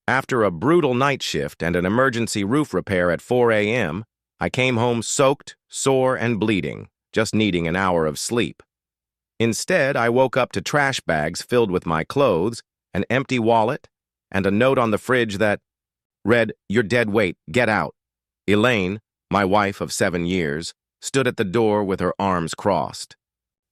After a brutal night shift and an emergency roof repair at 4 a.m., I came home soaked, sore, and bleeding, just needing an hour of sleep. Instead, I woke up to trash bags filled with my clothes, an empty wallet, and a note on the fridge that read, "You're dead weight, get out." Elaine, my wife of 7 years, stood at the door with her arms crossed.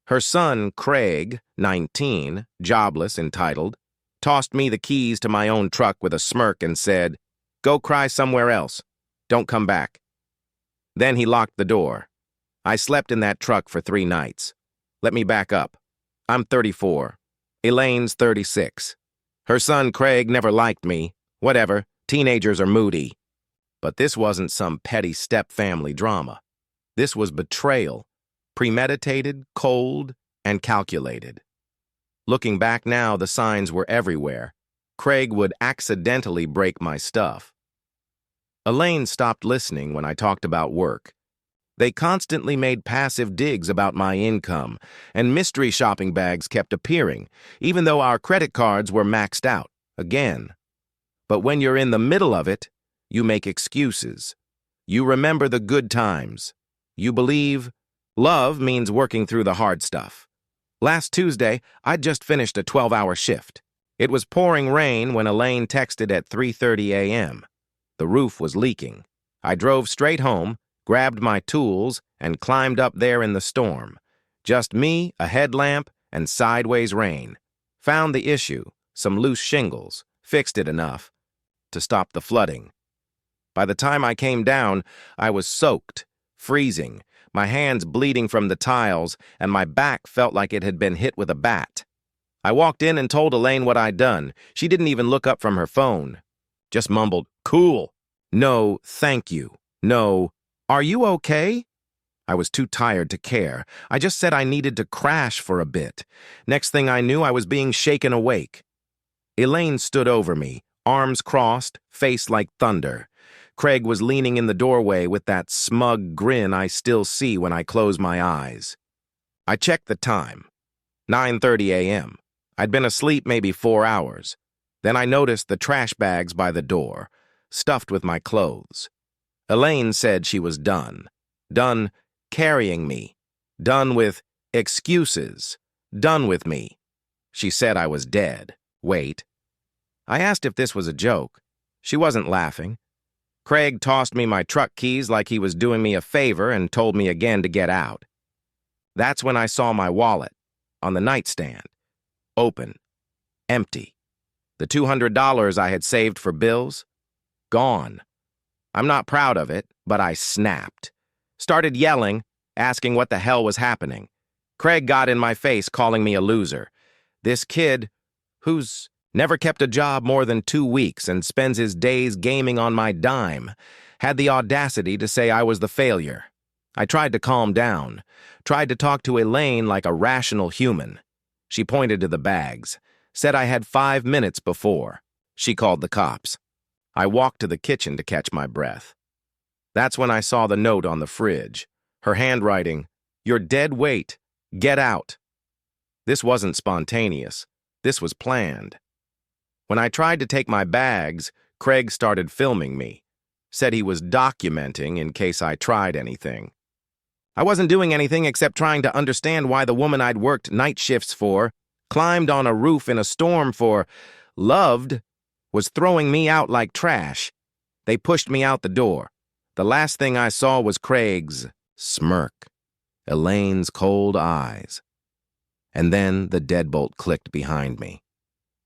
Her son, Craig, 19, jobless, entitled, tossed me the keys to my own truck with a smirk and said, "Go cry somewhere else. Don't come back." Then he locked the door. I slept in that truck for 3 nights. Let me back up. I'm 34. Elaine's 36. Her son, Craig, never liked me. Whatever, teenagers are moody. But this wasn't some petty step-family drama. This was betrayal, premeditated, cold, and calculated. Looking back now, the signs were everywhere. Craig would accidentally break my stuff. Elaine stopped listening when I talked about work. They constantly made passive digs about my income, and mystery shopping bags kept appearing, even though our credit cards were maxed out, again. But when you're in the middle of it, you make excuses. You remember the good times. You believe love means working through the hard stuff. Last Tuesday, I'd just finished a 12-hour shift. It was pouring rain when Elaine texted at 3:30 a.m. The roof was leaking. I drove straight home, grabbed my tools, and climbed up there in the storm. Just me, a headlamp, and sideways rain. Found the issue, some loose shingles, fixed it enough to stop the flooding. By the time I came down, I was soaked, freezing, my hands bleeding from the tiles, and my back felt like it had been hit with a bat. I walked in and told Elaine what I'd done. She didn't even look up from her phone. Just mumbled, "Cool." No, thank you. No, "Are you okay?" I was too tired to care. I just said I needed to crash for a bit. Next thing I knew, I was being shaken awake. Elaine stood over me, arms crossed, face like thunder. Craig was leaning in the doorway with that smug grin I still see when I close my eyes. I checked the time. 9:30 a.m. I'd been asleep maybe 4 hours. Then I noticed the trash bags by the door, stuffed with my clothes. Elaine said she was done. Done carrying me. Done with excuses. Done with me. She said I was dead. Wait. I asked if this was a joke. She wasn't laughing. Craig tossed me my truck keys like he was doing me a favor and told me again to get out. That's when I saw my wallet, on the nightstand. Open. Empty. The $200 I had saved for bills? Gone. I'm not proud of it, but I snapped. Started yelling, asking what the hell was happening. Craig got in my face, calling me a loser. This kid, who's never kept a job more than 2 weeks and spends his days gaming on my dime, had the audacity to say I was the failure. I tried to calm down, tried to talk to Elaine like a rational human. She pointed to the bags, said I had 5 minutes before. She called the cops. I walked to the kitchen to catch my breath. That's when I saw the note on the fridge, her handwriting, "You're dead weight. Get out." This wasn't spontaneous. This was planned. When I tried to take my bags, Craig started filming me. Said he was documenting in case I tried anything. I wasn't doing anything except trying to understand why the woman I'd worked night shifts for, climbed on a roof in a storm for, loved, was throwing me out like trash. They pushed me out the door. The last thing I saw was Craig's smirk, Elaine's cold eyes. And then the deadbolt clicked behind me.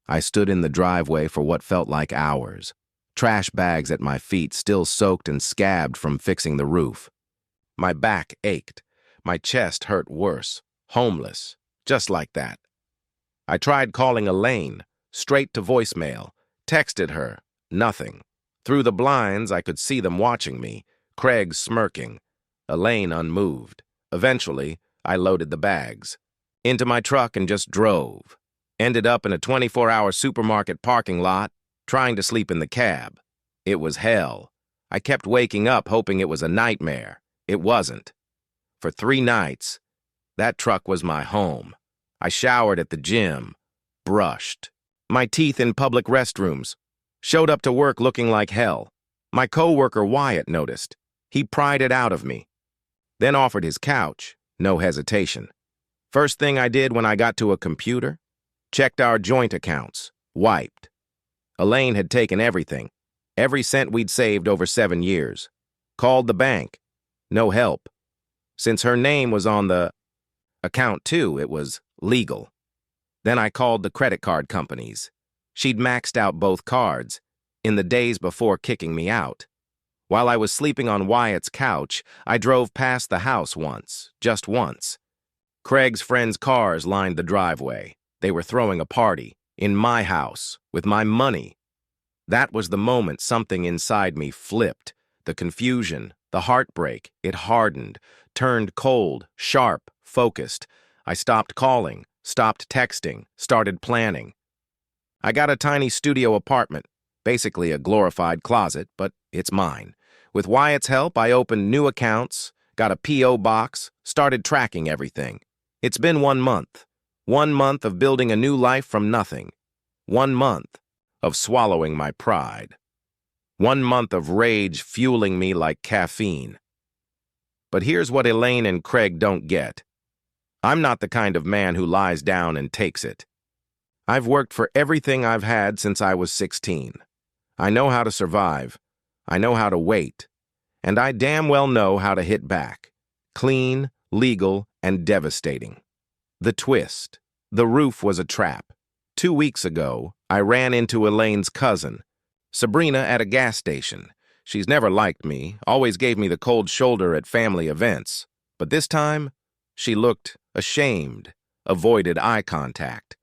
I stood in the driveway for what felt like hours, trash bags at my feet still soaked and scabbed from fixing the roof. My back ached. My chest hurt worse. Homeless. Just like that. I tried calling Elaine, straight to voicemail. Texted her. Nothing. Through the blinds, I could see them watching me. Craig smirking. Elaine unmoved. Eventually, I loaded the bags. Into my truck and just drove. Ended up in a 24-hour supermarket parking lot, trying to sleep in the cab. It was hell. I kept waking up hoping it was a nightmare. It wasn't. For 3 nights, that truck was my home. I showered at the gym, brushed. My teeth in public restrooms, Showed up to work looking like hell. My coworker Wyatt noticed. He pried it out of me. Then offered his couch, no hesitation. First thing I did when I got to a computer, checked our joint accounts, wiped. Elaine had taken everything, every cent we'd saved over 7 years. Called the bank. No help. Since her name was on the account too, it was legal. Then I called the credit card companies. She'd maxed out both cards in the days before kicking me out. While I was sleeping on Wyatt's couch, I drove past the house once, just once. Craig's friends' cars lined the driveway. They were throwing a party, in my house, with my money. That was the moment something inside me flipped. The confusion, the heartbreak, it hardened, turned cold, sharp, focused. I stopped calling, stopped texting, started planning. I got a tiny studio apartment, basically a glorified closet, but it's mine. With Wyatt's help, I opened new accounts, got a P.O. box, started tracking everything. It's been 1 month. 1 month of building a new life from nothing. 1 month of swallowing my pride. 1 month of rage fueling me like caffeine. But here's what Elaine and Craig don't get. I'm not the kind of man who lies down and takes it. I've worked for everything I've had since I was 16. I know how to survive. I know how to wait. And I damn well know how to hit back. Clean, legal, and devastating. The twist. The roof was a trap. 2 weeks ago, I ran into Elaine's cousin, Sabrina, at a gas station. She's never liked me, always gave me the cold shoulder at family events. But this time, she looked ashamed, avoided eye contact.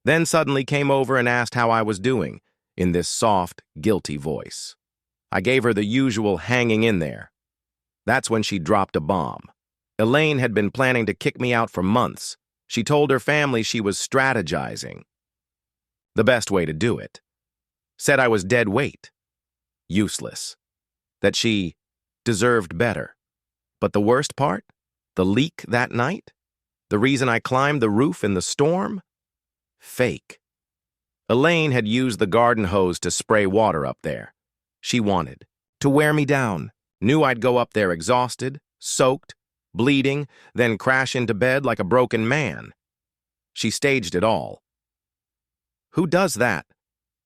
Then suddenly came over and asked how I was doing, in this soft, guilty voice. I gave her the usual hanging in there. That's when she dropped a bomb. Elaine had been planning to kick me out for months. She told her family she was strategizing. The best way to do it. Said I was dead weight. Useless. That she deserved better. But the worst part? The leak that night? The reason I climbed the roof in the storm? Fake. Elaine had used the garden hose to spray water up there. She wanted to wear me down. Knew I'd go up there exhausted, soaked, bleeding, then crash into bed like a broken man. She staged it all. Who does that?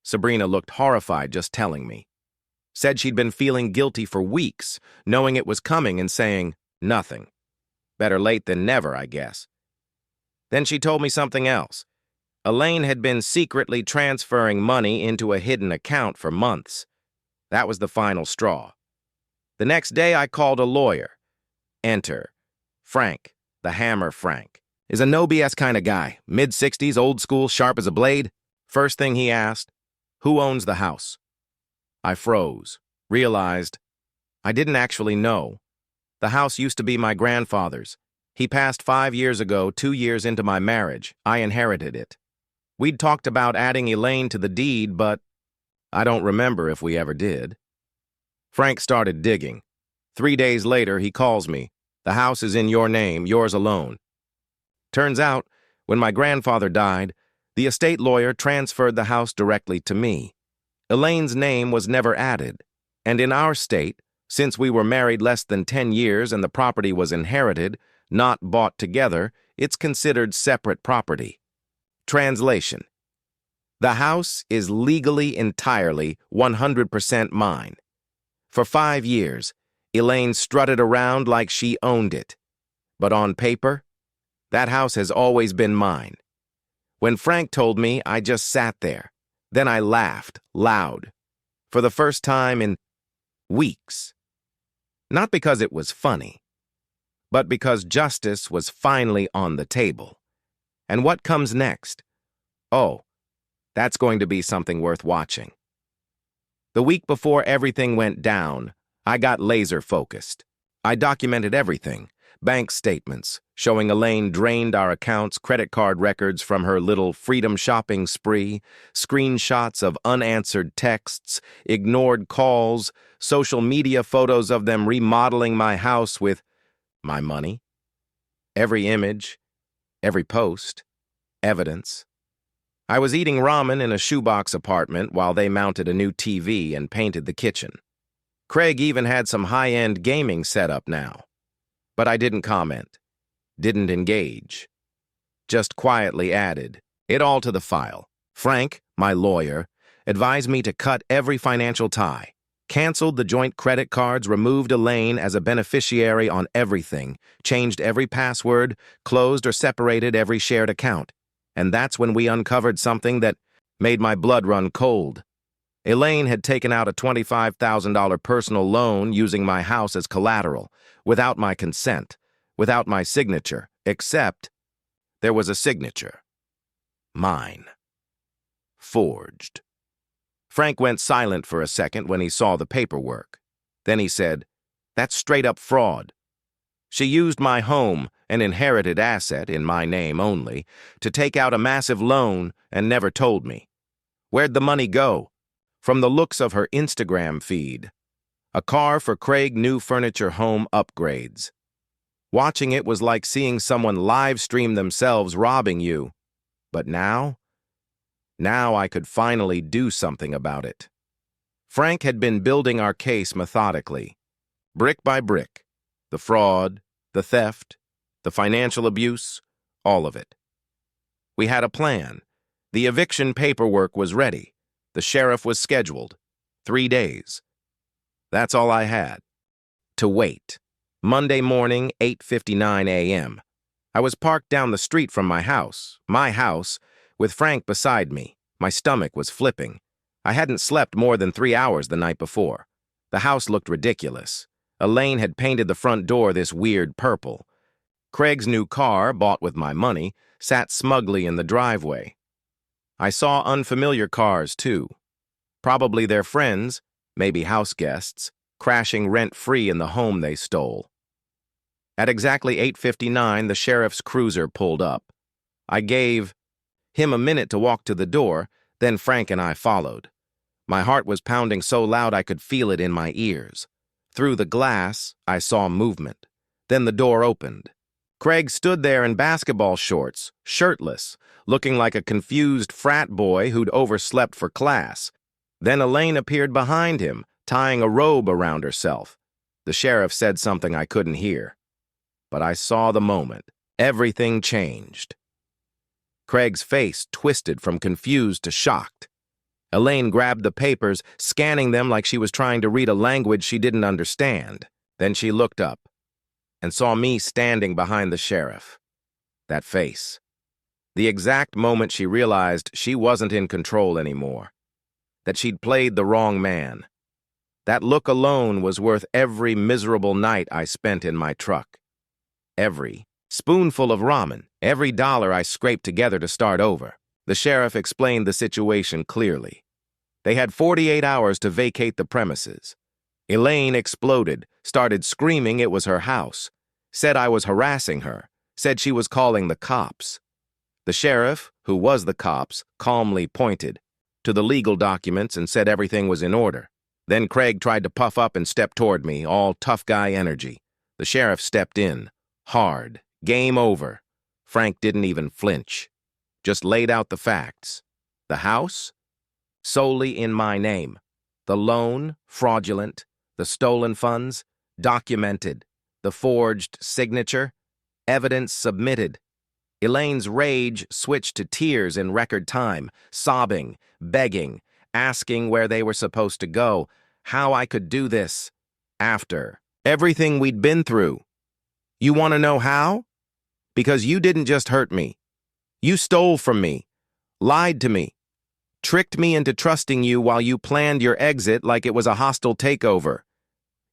Sabrina looked horrified just telling me. Said she'd been feeling guilty for weeks, knowing it was coming and saying nothing. Better late than never, I guess. Then she told me something else. Elaine had been secretly transferring money into a hidden account for months. That was the final straw. The next day I called a lawyer. Enter Frank, the Hammer Frank. Is a no BS kind of guy, mid-60s, old school, sharp as a blade. First thing he asked, who owns the house? I froze, realized I didn't actually know. The house used to be my grandfather's. He passed 5 years ago, 2 years into my marriage. I inherited it. We'd talked about adding Elaine to the deed, but I don't remember if we ever did. Frank started digging. 3 days later, he calls me. The house is in your name, yours alone. Turns out, when my grandfather died, the estate lawyer transferred the house directly to me. Elaine's name was never added, and in our state, since we were married less than 10 years and the property was inherited, not bought together, it's considered separate property. Translation. The house is legally entirely 100% mine. For 5 years, Elaine strutted around like she owned it. But on paper, that house has always been mine. When Frank told me, I just sat there. Then I laughed, loud. For the first time in weeks. Not because it was funny, but because justice was finally on the table. And what comes next? Oh, that's going to be something worth watching. The week before everything went down, I got laser-focused. I documented everything. Bank statements, showing Elaine drained our accounts, credit card records from her little freedom shopping spree, screenshots of unanswered texts, ignored calls, social media photos of them remodeling my house with my money. Every image, every post, evidence. I was eating ramen in a shoebox apartment while they mounted a new TV and painted the kitchen. Craig even had some high-end gaming set up now. But I didn't comment, didn't engage. Just quietly added it all to the file. Frank, my lawyer, advised me to cut every financial tie, canceled the joint credit cards, removed Elaine as a beneficiary on everything, changed every password, closed or separated every shared account. And that's when we uncovered something that made my blood run cold. Elaine had taken out a $25,000 personal loan using my house as collateral, without my consent, without my signature, except there was a signature. Mine. Forged. Frank went silent for a second when he saw the paperwork. Then he said, "That's straight-up fraud. She used my home, an inherited asset in my name only, to take out a massive loan and never told me. Where'd the money go? From the looks of her Instagram feed. A car for Craig new furniture home upgrades. Watching it was like seeing someone live stream themselves robbing you. But now I could finally do something about it." Frank had been building our case methodically, brick by brick. The fraud, the theft, the financial abuse, all of it. We had a plan. The eviction paperwork was ready. The sheriff was scheduled. 3 days. That's all I had. To wait. Monday morning, 8:59 a.m. I was parked down the street from my house, with Frank beside me. My stomach was flipping. I hadn't slept more than 3 hours the night before. The house looked ridiculous. Elaine had painted the front door this weird purple. Craig's new car, bought with my money, sat smugly in the driveway. I saw unfamiliar cars, too. Probably their friends, maybe house guests, crashing rent-free in the home they stole. At exactly 8:59, the sheriff's cruiser pulled up. I gave him a minute to walk to the door, then Frank and I followed. My heart was pounding so loud I could feel it in my ears. Through the glass, I saw movement. Then the door opened. Craig stood there in basketball shorts, shirtless, looking like a confused frat boy who'd overslept for class. Then Elaine appeared behind him, tying a robe around herself. The sheriff said something I couldn't hear. But I saw the moment. Everything changed. Craig's face twisted from confused to shocked. Elaine grabbed the papers, scanning them like she was trying to read a language she didn't understand. Then she looked up and saw me standing behind the sheriff. That face. The exact moment she realized she wasn't in control anymore. That she'd played the wrong man. That look alone was worth every miserable night I spent in my truck. Every spoonful of ramen, every dollar I scraped together to start over. The sheriff explained the situation clearly. They had 48 hours to vacate the premises. Elaine exploded, started screaming it was her house, said I was harassing her, said she was calling the cops. The sheriff, who was the cops, calmly pointed to the legal documents and said everything was in order. Then Craig tried to puff up and step toward me, all tough guy energy. The sheriff stepped in. Hard. Game over. Frank didn't even flinch. Just laid out the facts. The house? Solely in my name. The loan? Fraudulent. The stolen funds? Documented. The forged signature? Evidence submitted. Elaine's rage switched to tears in record time, sobbing, begging, asking where they were supposed to go, how I could do this. After everything we'd been through. You want to know how? Because you didn't just hurt me. You stole from me, lied to me, tricked me into trusting you while you planned your exit like it was a hostile takeover.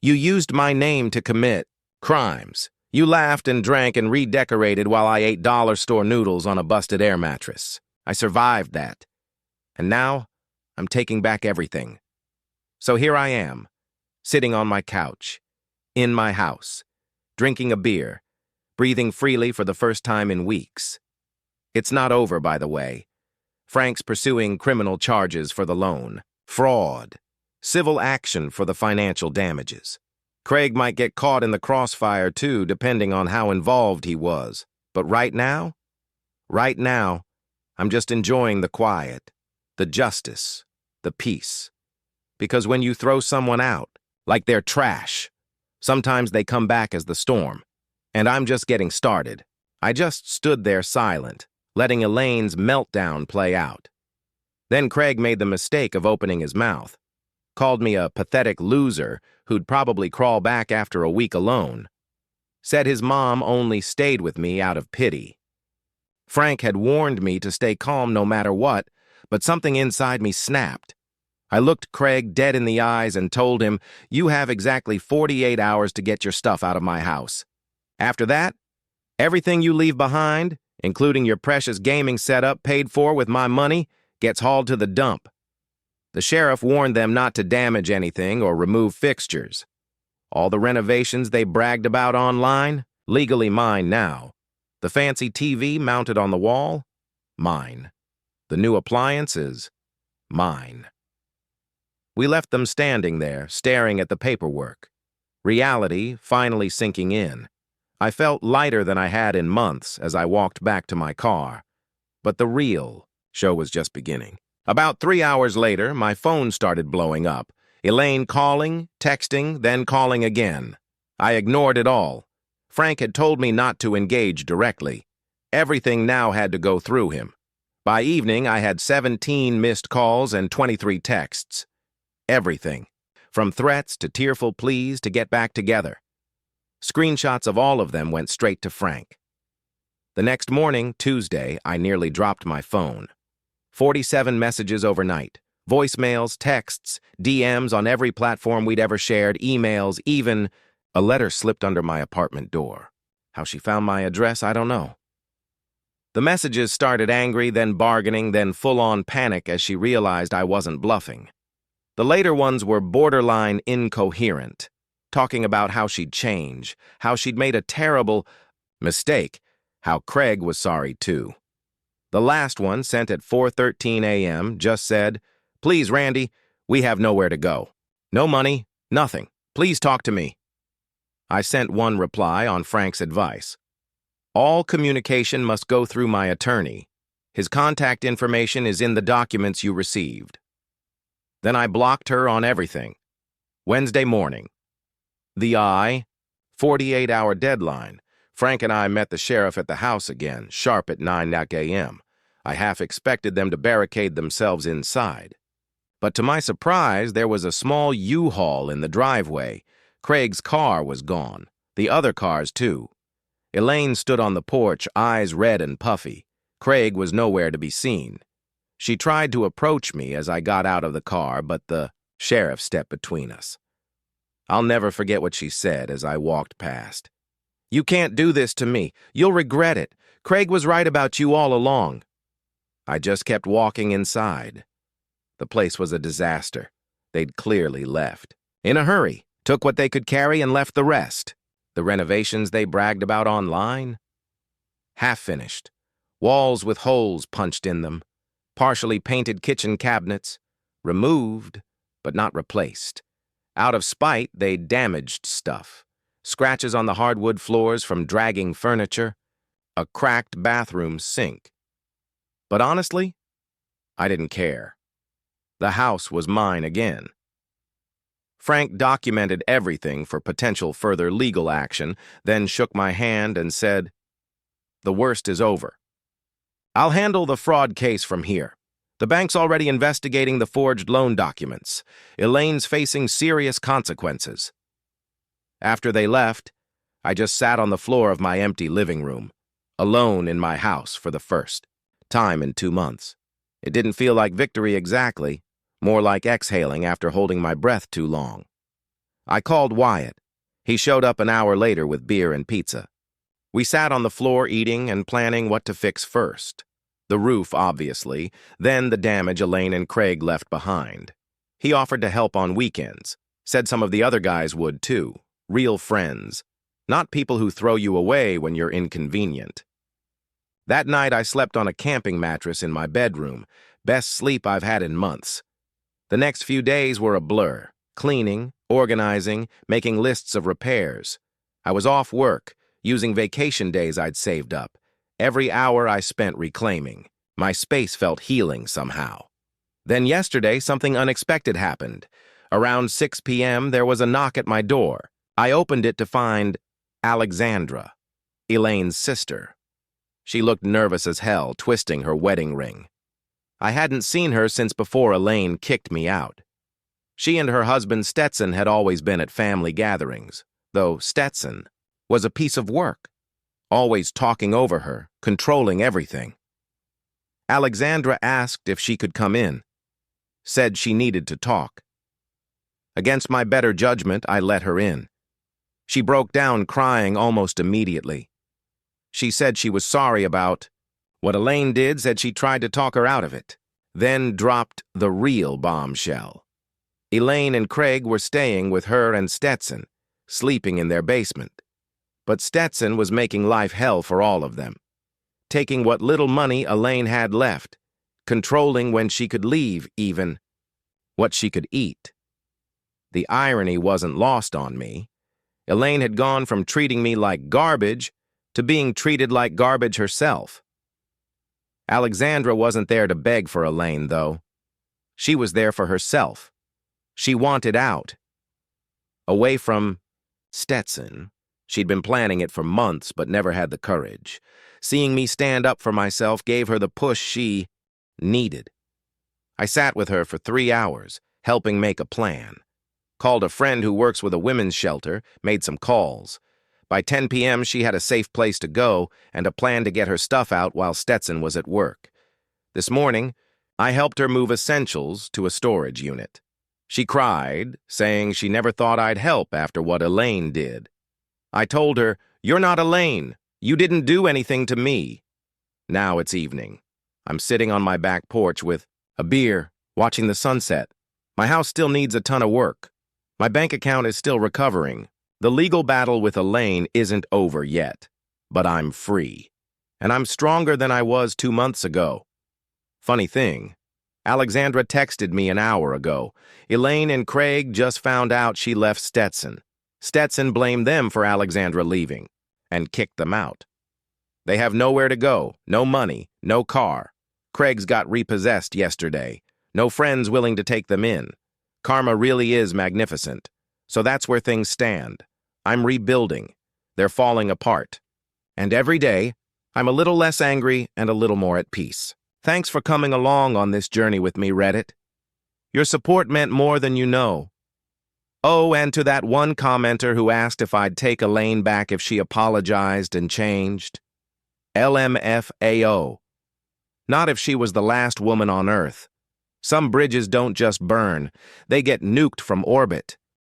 You used my name to commit crimes. You laughed and drank and redecorated while I ate dollar store noodles on a busted air mattress. I survived that. And now, I'm taking back everything. So here I am, sitting on my couch, in my house, drinking a beer, breathing freely for the first time in weeks. It's not over, by the way. Frank's pursuing criminal charges for the loan, fraud, civil action for the financial damages. Craig might get caught in the crossfire too, depending on how involved he was. But right now, I'm just enjoying the quiet, the justice, the peace. Because when you throw someone out, like they're trash, sometimes they come back as the storm. And I'm just getting started. I just stood there silent, letting Elaine's meltdown play out. Then Craig made the mistake of opening his mouth, called me a pathetic loser who'd probably crawl back after a week alone. Said his mom only stayed with me out of pity. Frank had warned me to stay calm no matter what, but something inside me snapped. I looked Craig dead in the eyes and told him, "You have exactly 48 hours to get your stuff out of my house. After that, everything you leave behind, including your precious gaming setup paid for with my money, gets hauled to the dump." The sheriff warned them not to damage anything or remove fixtures. All the renovations they bragged about online, legally mine now. The fancy TV mounted on the wall, mine. The new appliances, mine. We left them standing there, staring at the paperwork. Reality finally sinking in. I felt lighter than I had in months as I walked back to my car. But the real show was just beginning. About 3 hours later, my phone started blowing up. Elaine calling, texting, then calling again. I ignored it all. Frank had told me not to engage directly. Everything now had to go through him. By evening, I had 17 missed calls and 23 texts. Everything, from threats to tearful pleas to get back together. Screenshots of all of them went straight to Frank. The next morning, Tuesday, I nearly dropped my phone. 47 messages overnight. Voicemails, texts, DMs on every platform we'd ever shared, emails, even a letter slipped under my apartment door. How she found my address, I don't know. The messages started angry, then bargaining, then full-on panic as she realized I wasn't bluffing. The later ones were borderline incoherent, talking about how she'd change, how she'd made a terrible mistake, how Craig was sorry too. The last one, sent at 4:13 a.m., just said, "Please, Randy, we have nowhere to go. No money, nothing. Please talk to me." I sent one reply on Frank's advice. "All communication must go through my attorney. His contact information is in the documents you received." Then I blocked her on everything. Wednesday morning. The 48-hour deadline. Frank and I met the sheriff at the house again, sharp at 9 a.m. I half expected them to barricade themselves inside. But to my surprise, there was a small U-Haul in the driveway. Craig's car was gone. The other cars, too. Elaine stood on the porch, eyes red and puffy. Craig was nowhere to be seen. She tried to approach me as I got out of the car, but the sheriff stepped between us. I'll never forget what she said as I walked past. "You can't do this to me. You'll regret it. Craig was right about you all along." I just kept walking inside. The place was a disaster. They'd clearly left. In a hurry, took what they could carry and left the rest. The renovations they bragged about online? Half finished. Walls with holes punched in them. Partially painted kitchen cabinets. Removed, but not replaced. Out of spite, they damaged stuff. Scratches on the hardwood floors from dragging furniture. A cracked bathroom sink. But honestly, I didn't care. The house was mine again. Frank documented everything for potential further legal action, then shook my hand and said, "The worst is over. I'll handle the fraud case from here. The bank's already investigating the forged loan documents. Elaine's facing serious consequences." After they left, I just sat on the floor of my empty living room, alone in my house for the first time in 2 months. It didn't feel like victory exactly, more like exhaling after holding my breath too long. I called Wyatt. He showed up an hour later with beer and pizza. We sat on the floor eating and planning what to fix first. The roof, obviously, then the damage Elaine and Craig left behind. He offered to help on weekends, said some of the other guys would too. Real friends, not people who throw you away when you're inconvenient. That night I slept on a camping mattress in my bedroom, best sleep I've had in months. The next few days were a blur, cleaning, organizing, making lists of repairs. I was off work, using vacation days I'd saved up. Every hour I spent reclaiming, My space felt healing somehow. Then yesterday, something unexpected happened. Around 6 p.m., there was a knock at my door. I opened it to find Alexandra, Elaine's sister. She looked nervous as hell, twisting her wedding ring. I hadn't seen her since before Elaine kicked me out. She and her husband Stetson had always been at family gatherings, though Stetson was a piece of work, always talking over her, controlling everything. Alexandra asked if she could come in, said she needed to talk. Against my better judgment, I let her in. She broke down crying almost immediately. She said she was sorry about what Elaine did, said she tried to talk her out of it, then dropped the real bombshell. Elaine and Craig were staying with her and Stetson, sleeping in their basement. But Stetson was making life hell for all of them, taking what little money Elaine had left, controlling when she could leave, even what she could eat. The irony wasn't lost on me. Elaine had gone from treating me like garbage to being treated like garbage herself. Alexandra wasn't there to beg for Elaine, though. She was there for herself. She wanted out. Away from Stetson. She'd been planning it for months, but never had the courage. Seeing me stand up for myself gave her the push she needed. I sat with her for 3 hours, helping make a plan. Called a friend who works with a women's shelter, made some calls. By 10 p.m., she had a safe place to go and a plan to get her stuff out while Stetson was at work. This morning, I helped her move essentials to a storage unit. She cried, saying she never thought I'd help after what Elaine did. I told her, "You're not Elaine. You didn't do anything to me." Now it's evening. I'm sitting on my back porch with a beer, watching the sunset. My house still needs a ton of work. My bank account is still recovering. The legal battle with Elaine isn't over yet, but I'm free. And I'm stronger than I was 2 months ago. Funny thing, Alexandra texted me an hour ago. Elaine and Craig just found out she left Stetson. Stetson blamed them for Alexandra leaving and kicked them out. They have nowhere to go, no money, no car. Craig's got repossessed yesterday. No friends willing to take them in. Karma really is magnificent. So that's where things stand. I'm rebuilding. They're falling apart. And every day, I'm a little less angry and a little more at peace. Thanks for coming along on this journey with me, Reddit. Your support meant more than you know. Oh, and to that one commenter who asked if I'd take Elaine back if she apologized and changed. LMFAO. Not if she was the last woman on Earth. Some bridges don't just burn, they get nuked from orbit.